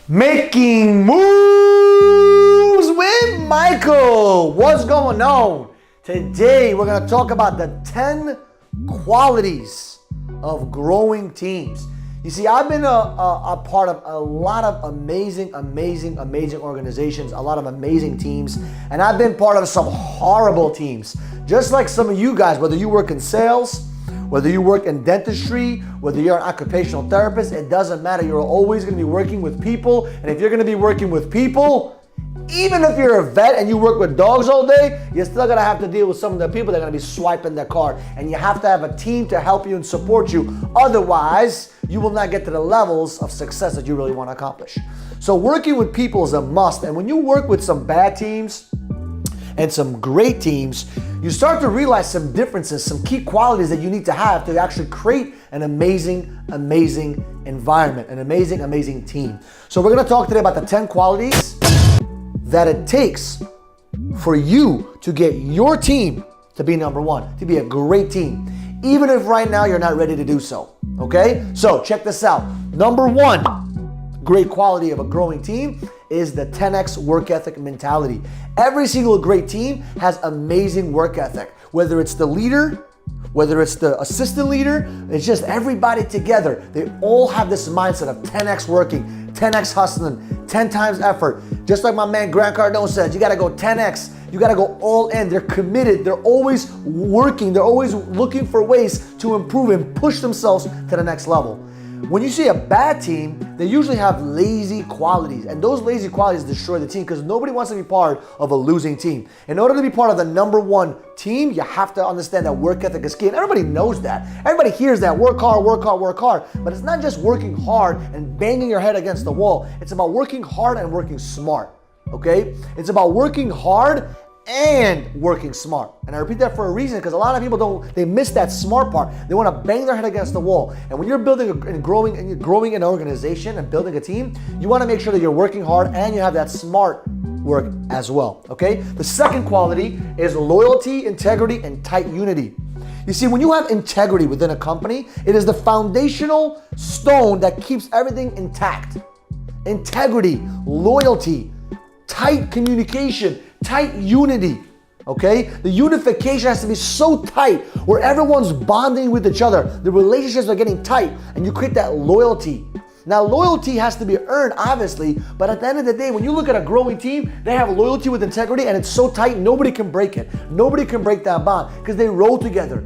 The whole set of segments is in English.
Making moves with Michael. What's going on? Today we're going to talk about the 10 qualities of growing teams. You see, I've been a part of a lot of amazing organizations, a lot of amazing teams, and I've been part of some horrible teams. Just like some of you guys, whether you work in sales, whether you work in dentistry, whether you're an occupational therapist, it doesn't matter. You're always going to be working with people. And if you're going to be working with people, even if you're a vet and you work with dogs all day, you're still going to have to deal with some of the people that are going to be swiping their card. And you have to have a team to help you and support you. Otherwise, you will not get to the levels of success that you really want to accomplish. So working with people is a must. And when you work with some bad teams and some great teams, you start to realize some differences, some key qualities that you need to have to actually create an amazing environment, an amazing team. So we're gonna talk today about the 10 qualities that it takes for you to get your team to be number one, to be a great team, even if right now you're not ready to do so, okay? So check this out. Number one great quality of a growing team is the 10x work ethic mentality. Every single great team has amazing work ethic, whether it's the leader, whether it's the assistant leader, it's just everybody together. They all have this mindset of 10x working, 10x hustling, 10 times effort. Just like my man Grant Cardone said, you gotta go 10x, you gotta go all in. They're committed, they're always working, they're always looking for ways to improve and push themselves to the next level. When you see a bad team, they usually have lazy qualities, and those lazy qualities destroy the team because nobody wants to be part of a losing team. In order to be part of the number one team, you have to understand that work ethic is key, and everybody knows that. Everybody hears that, work hard, but it's not just working hard and banging your head against the wall. It's about working hard and working smart, okay? It's about working hard and working smart. And I repeat that for a reason, because a lot of people they miss that smart part. They want to bang their head against the wall. And when you're building and growing an organization and building a team, you want to make sure that you're working hard and you have that smart work as well, okay? The second quality is loyalty, integrity, and tight unity. You see, when you have integrity within a company, it is the foundational stone that keeps everything intact. Integrity, loyalty, tight communication, tight unity, okay? The unification has to be so tight where everyone's bonding with each other. The relationships are getting tight and you create that loyalty. Now, loyalty has to be earned, obviously, but at the end of the day, when you look at a growing team, they have loyalty with integrity and it's so tight, nobody can break it. Nobody can break that bond because they roll together.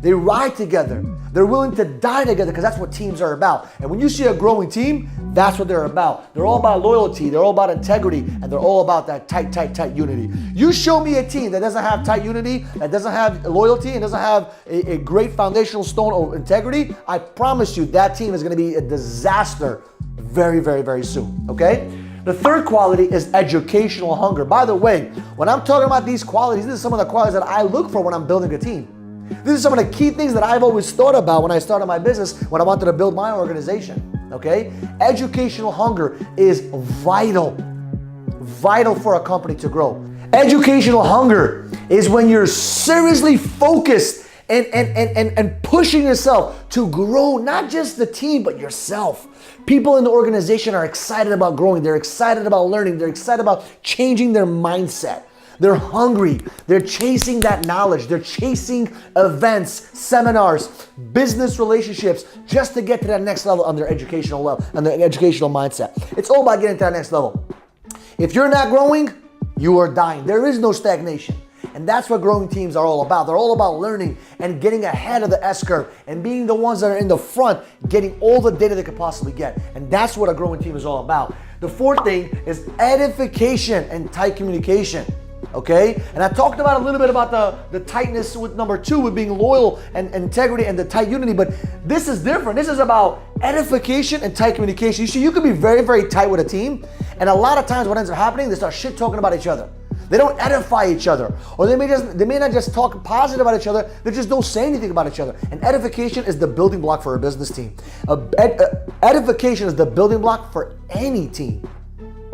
They ride together. They're willing to die together because that's what teams are about. And when you see a growing team, that's what they're about. They're all about loyalty. They're all about integrity. And they're all about that tight unity. You show me a team that doesn't have tight unity, that doesn't have loyalty, and doesn't have a great foundational stone of integrity, I promise you that team is going to be a disaster very soon, okay? The third quality is educational hunger. By the way, when I'm talking about these qualities, these are some of the qualities that I look for when I'm building a team. These are some of the key things that I've always thought about when I started my business, when I wanted to build my organization, okay? Educational hunger is vital for a company to grow. Educational hunger is when you're seriously focused and pushing yourself to grow not just the team, but yourself. People in the organization are excited about growing. They're excited about learning. They're excited about changing their mindset. They're hungry. They're chasing that knowledge. They're chasing events, seminars, business relationships, just to get to that next level on their educational level, on their educational mindset. It's all about getting to that next level. If you're not growing, you are dying. There is no stagnation. And that's what growing teams are all about. They're all about learning and getting ahead of the S-curve and being the ones that are in the front, getting all the data they could possibly get. And that's what a growing team is all about. The fourth thing is edification and tight communication. Okay? And I talked about a little bit about the tightness with number two, with being loyal and integrity and the tight unity, but this is different. This is about edification and tight communication. You see, you can be very tight with a team, and a lot of times what ends up happening, they start shit talking about each other. They don't edify each other, or they may not just talk positive about each other, they just don't say anything about each other. And edification is the building block for a business team. Edification is the building block for any team.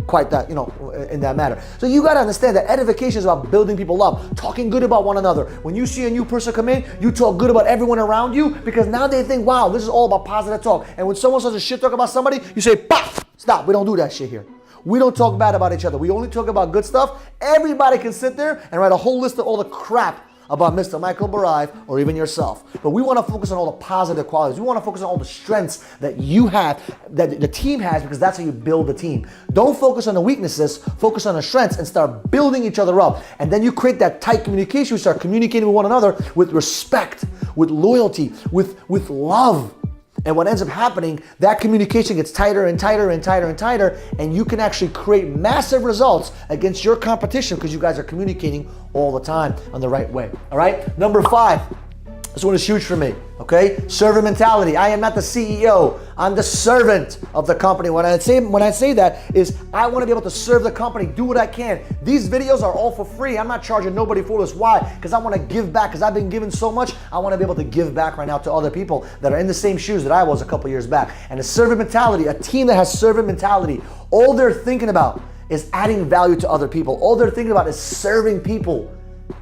Quite that, in that matter. So you got to understand that edification is about building people up, talking good about one another. When you see a new person come in, you talk good about everyone around you because now they think, wow, this is all about positive talk. And when someone says a shit talk about somebody, you say, pop, Stop. We don't do that shit here. We don't talk bad about each other. We only talk about good stuff. Everybody can sit there and write a whole list of all the crap about Mr. Michael Barayev or even yourself. But we want to focus on all the positive qualities. We want to focus on all the strengths that you have, that the team has, because that's how you build the team. Don't focus on the weaknesses, focus on the strengths and start building each other up. And then you create that tight communication. You start communicating with one another with respect, with loyalty, with love. And what ends up happening, that communication gets tighter and tighter and tighter and tighter, and you can actually create massive results against your competition because you guys are communicating all the time on the right way. All right? Number 5. This one is huge for me, okay? Servant mentality. I am not the CEO. I'm the servant of the company. When I say that is I want to be able to serve the company, do what I can. These videos are all for free. I'm not charging nobody for this. Why? Because I want to give back. Because I've been given so much, I want to be able to give back right now to other people that are in the same shoes that I was a couple years back. And a servant mentality, a team that has servant mentality, all they're thinking about is adding value to other people. All they're thinking about is serving people.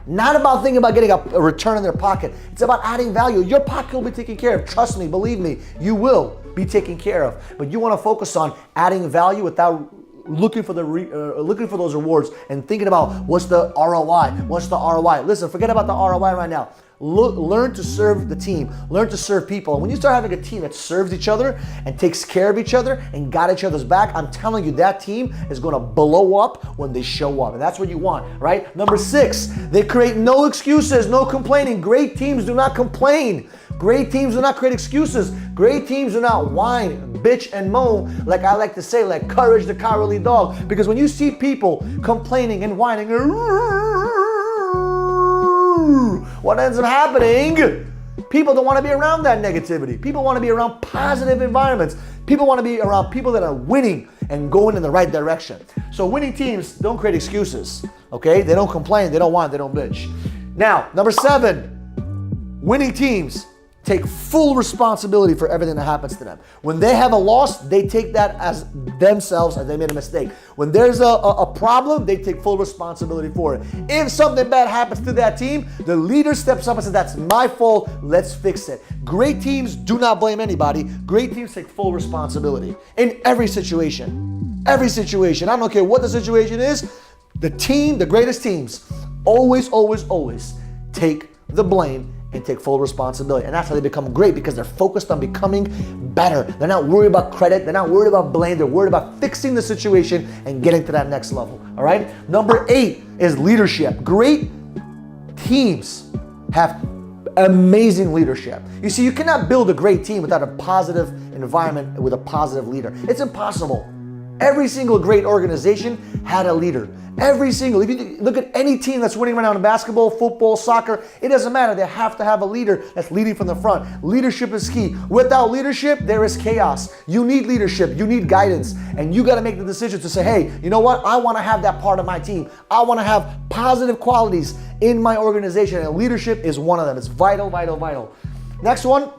Not about thinking about getting a return in their pocket. It's about adding value. Your pocket will be taken care of. Trust me, believe me, you will be taken care of. But you want to focus on adding value without looking for those rewards and thinking about what's the ROI. What's the ROI? Listen, forget about the ROI right now. Learn to serve the team. Learn to serve people. And when you start having a team that serves each other and takes care of each other and got each other's back, I'm telling you, that team is going to blow up when they show up. And that's what you want, right? Number 6, they create no excuses, no complaining. Great teams do not complain. Great teams do not create excuses. Great teams do not whine, bitch, and moan, like I like to say, like Courage the Cowardly Dog. Because when you see people complaining and whining, what ends up happening? People don't want to be around that negativity. People want to be around positive environments. People want to be around people that are winning and going in the right direction. So winning teams don't create excuses, okay? They don't complain, they don't whine, they don't bitch. Now, number 7, winning teams take full responsibility for everything that happens to them. When they have a loss, they take that as themselves as they made a mistake. When there's a problem, they take full responsibility for it. If something bad happens to that team, the leader steps up and says, that's my fault, let's fix it. Great teams do not blame anybody. Great teams take full responsibility in every situation. Every situation. I don't care what the situation is. The team, the greatest teams, always take the blame and take full responsibility. And that's how they become great, because they're focused on becoming better. They're not worried about credit. They're not worried about blame. They're worried about fixing the situation and getting to that next level. All right? Number 8 is leadership. Great teams have amazing leadership. You see, you cannot build a great team without a positive environment with a positive leader. It's impossible. Every single great organization had a leader. Every single, if you look at any team that's winning right now in basketball, football, soccer, it doesn't matter. They have to have a leader that's leading from the front. Leadership is key. Without leadership, there is chaos. You need leadership. You need guidance. And you got to make the decision to say, hey, you know what? I want to have that part of my team. I want to have positive qualities in my organization. And leadership is one of them. It's vital, vital, vital. Next one,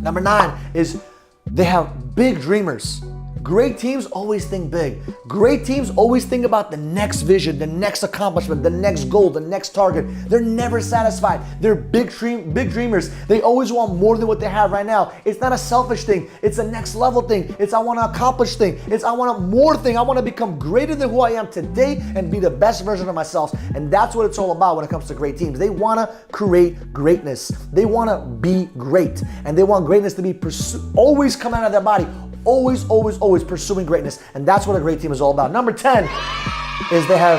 number 9, is they have big dreamers. Great teams always think big. Great teams always think about the next vision, the next accomplishment, the next goal, the next target. They're never satisfied. They're big dreamers. They always want more than what they have right now. It's not a selfish thing. It's a next level thing. It's I want to accomplish thing. It's I want more thing. I want to become greater than who I am today and be the best version of myself. And that's what it's all about when it comes to great teams. They want to create greatness. They want to be great. And they want greatness to be always come out of their body. Always pursuing greatness. And that's what a great team is all about. Number 10 is they're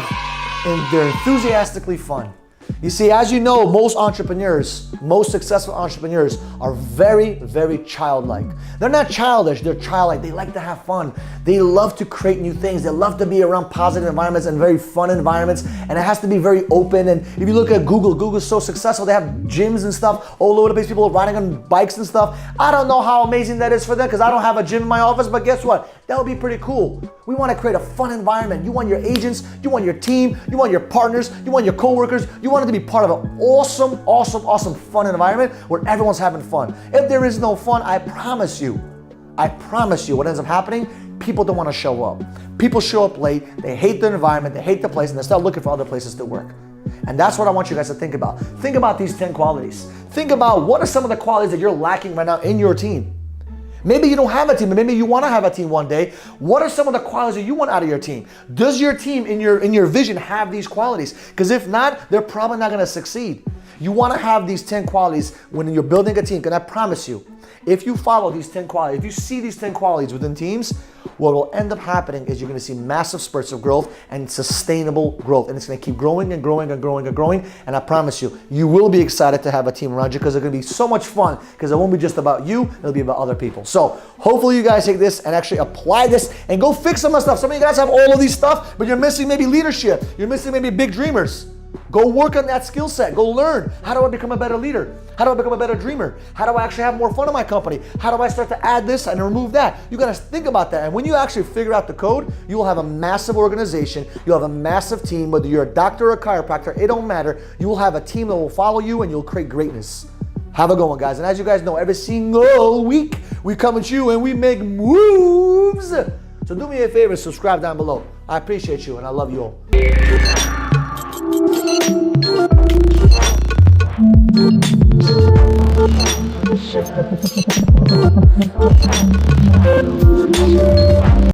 enthusiastically fun. You see, as you know, most successful entrepreneurs are very, very childlike. They're not childish, they're childlike. They like to have fun. They love to create new things. They love to be around positive environments and very fun environments. And it has to be very open. And if you look at Google's so successful. They have gyms and stuff all over the place. People riding on bikes and stuff. I don't know how amazing that is for them because I don't have a gym in my office, but guess what? That would be pretty cool. We want to create a fun environment. You want your agents, you want your team, you want your partners, you want your coworkers, you want it to be part of an awesome fun environment where everyone's having fun. If there is no fun, I promise you what ends up happening, people don't want to show up. People show up late, they hate the environment, they hate the place, and they start looking for other places to work. And that's what I want you guys to think about. Think about these 10 qualities. Think about what are some of the qualities that you're lacking right now in your team. Maybe you don't have a team, but maybe you want to have a team one day. What are some of the qualities that you want out of your team? Does your team in your vision have these qualities? Because if not, they're probably not going to succeed. You want to have these 10 qualities when you're building a team. And I promise you, if you follow these 10 qualities, if you see these 10 qualities within teams, what will end up happening is you're going to see massive spurts of growth and sustainable growth. And it's going to keep growing and growing and growing and growing. And I promise you, you will be excited to have a team around you because it's going to be so much fun because it won't be just about you, it'll be about other people. So hopefully you guys take this and actually apply this and go fix some of the stuff. Some of you guys have all of these stuff, but you're missing maybe leadership. You're missing maybe big dreamers. Go work on that skill set. Go learn. How do I become a better leader? How do I become a better dreamer? How do I actually have more fun in my company? How do I start to add this and remove that? You got to think about that. And when you actually figure out the code, you will have a massive organization. You'll have a massive team. Whether you're a doctor or a chiropractor, it don't matter. You will have a team that will follow you and you'll create greatness. Have a good one, guys. And as you guys know, every single week, we come at you and we make moves. So do me a favor, subscribe down below. I appreciate you and I love you all.